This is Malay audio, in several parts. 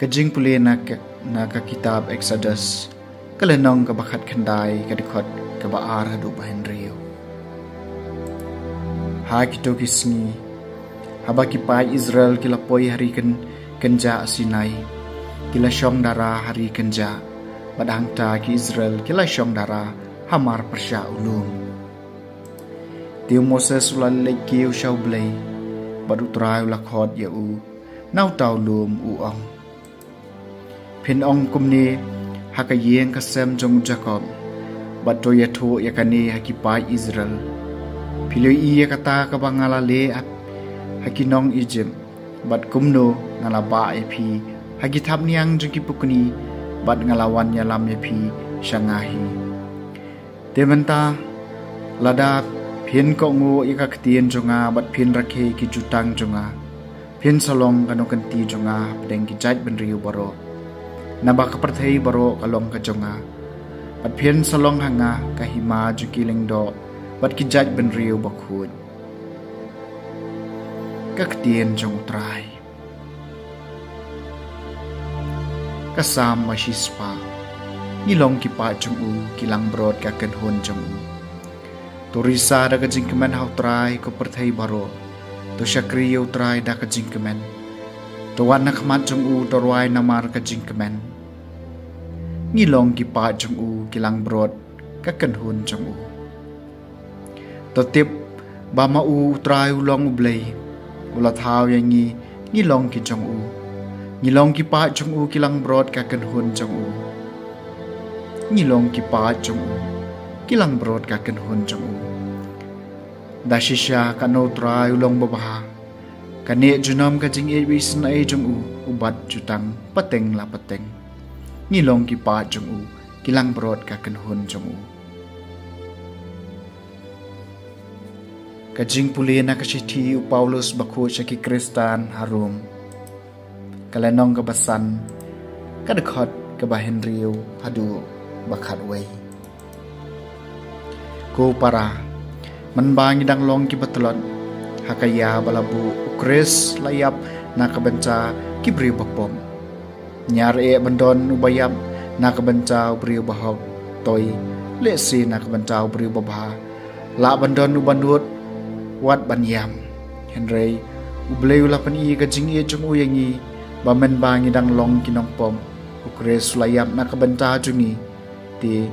Kajing puli na kitab Exodus kalenong kabakat kandai kadikot kabaar hadu bahin rio. Ha kito kisngi haba kipai Israel kilapoi hari kenja Sinai kila syong dara hari kenja badang ta ki Israel kila syong dara hamar persya ulum. Tiu Moses ulan leki usau blay badu trai ulakot ya u nau tau lum uong. Pin ong kumni hakayeng kasem jong Jacob bato yatho yakani hakipai Israel piloi iya kata kabangala le at hakinong Egypt bat kumno ngalaba epi hakithap niang jong kipukni bat ngalawan yalam epi shangahi dementa lada pin ko ngo ikakatien jonga bat pin rakhe ki jutang jonga pin salong kanokanti jonga pedeng kijat benriu baro nabak perthai baro kalong kajonga pat phian salong hanga kahima jukiling do bat kijat benriu bakhud kaktien jong trai kasam masispa nilong kipa jong u kilang brod ka kenhon jong u turisa da kajing kemen hau trai ko perthai baro to syakriyo trai da kajing kemen Tuan nak mat jong u torwai namar ka jingkemen ngilong ki pa jong u kilang brod ka kenhun jong u totip ba ma u trai ulong ublei ula thau yangi ngilong ki jong u ngilong ki pa jong u kilang brod ka kenhun jong u ngilong ki pa jong u kilang brod ka kenhun jong u dashisha kano trai ulong babaha kane junam ka jing e wis na e jong u ubat jutang pateng la pateng ngilong ki pa jong u kilang brod ka kenhun jong u ka jing puli na ka sithi u Paulus bakhu sa ki Kristan harum kalenong ka basan ka dekhot ka bahin riu hadu bakhat wei ko para manbangi dang long ki batlon hakaya balabu ukres layap nakabanca kibri bapom nyar e bandon ubayam nakabanca ubri bahog toy lesi nakabanca ubri babha la bandon ubandut wat banyam henry ublei ulapan i kajing e jung uyangi bamen bangi dang long kinong pom ukres layap nakabanca jungi ti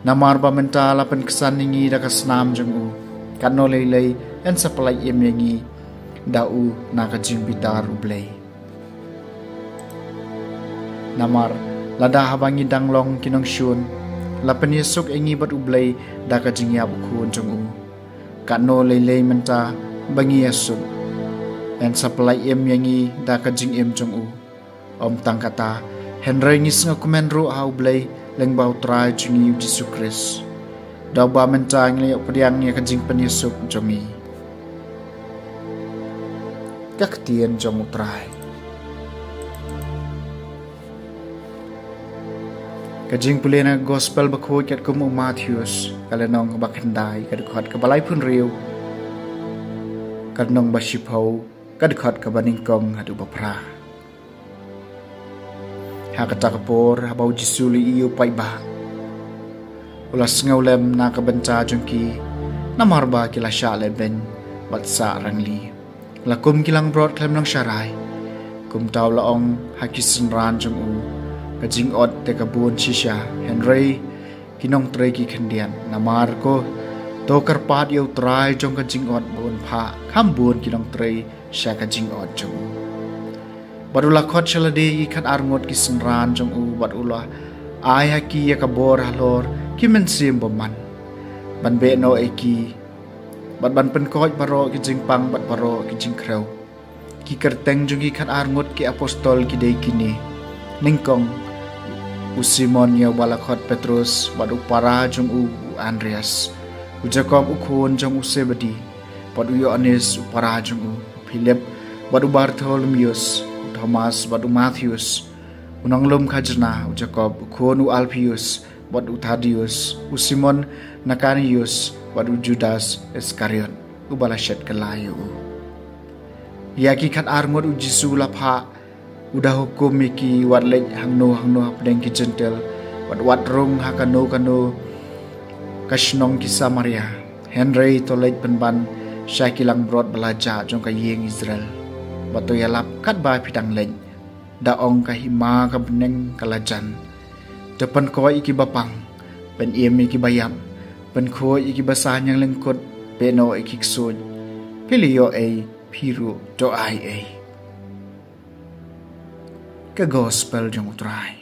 namar bamenta lapan kesan ningi dakasnam jung u kano lelei en sapalai emyangi dau nakajing bitar ublei namar lada habangi danglong kinong syun lapan yesuk engi bat ublei dakajing yab khun jong u kano lelei menta bangi yesuk en sapalai emyangi dakajing em jong u om tangkata henry ngis ngakumen ru ha ublei lengbau trai jungi Yesus Kristus daw ba mentang le padiang nya kajing penyesuk jongi kaktien jong utrai kajing pulena gospel bakho ket kum Matthews kalenong bakhendai kadkhot kabalai phun riu kadnong basipau kadkhot kabaningkong hadu bapra hakatakapor habau jisuli iu paiba ulas ngaulem na kabanca jongki namarba kila syale ben batsa rangli lakum kilang brod klem nang syarai kum taw laong hakisin ran jong u kajing ot te kabun shisha henry kinong treki khendian namar ko to karpat yau trai jong ka jingot bon pha kham bon kilong trei sha ka jingot jong badula khot chalade yi khat arngot ki sinran jong u badula ai ha ki ya ka bor halor ki men sim bo man ban be no e ki bad ban pen koj baro ki jing pang bad baro ki jing krau ki kerteng jong ki khat arngot ki apostol ki dei kini ningkong u Simon ya bala khot Petrus badu para jong u Andreas u Jacob u khon jong u Sebedi badu Yohanes u para jong u Philip badu Bartholomeus Thomas badu Matthews unanglom khajna u Jacob u khon u Alphaeus badu Thaddeus u Simon Nakanius badu Judas Iscariot u bala shet kalayu ya ki khat arngot u Jisu lapha udah hukum iki wat lej hangno apdeng ki jentel wat rung hakano kasnong ki Samaria Henry tolej penban syakilang brod belaja jong ka yeng Israel bato yalap kat ba pidang lej da ong ka hima ka beneng kalajan depan ko iki bapang pen iem iki bayam pen ko iki basah yang lengkot beno iki ksud pilio piru do ai ke gospel jong utrai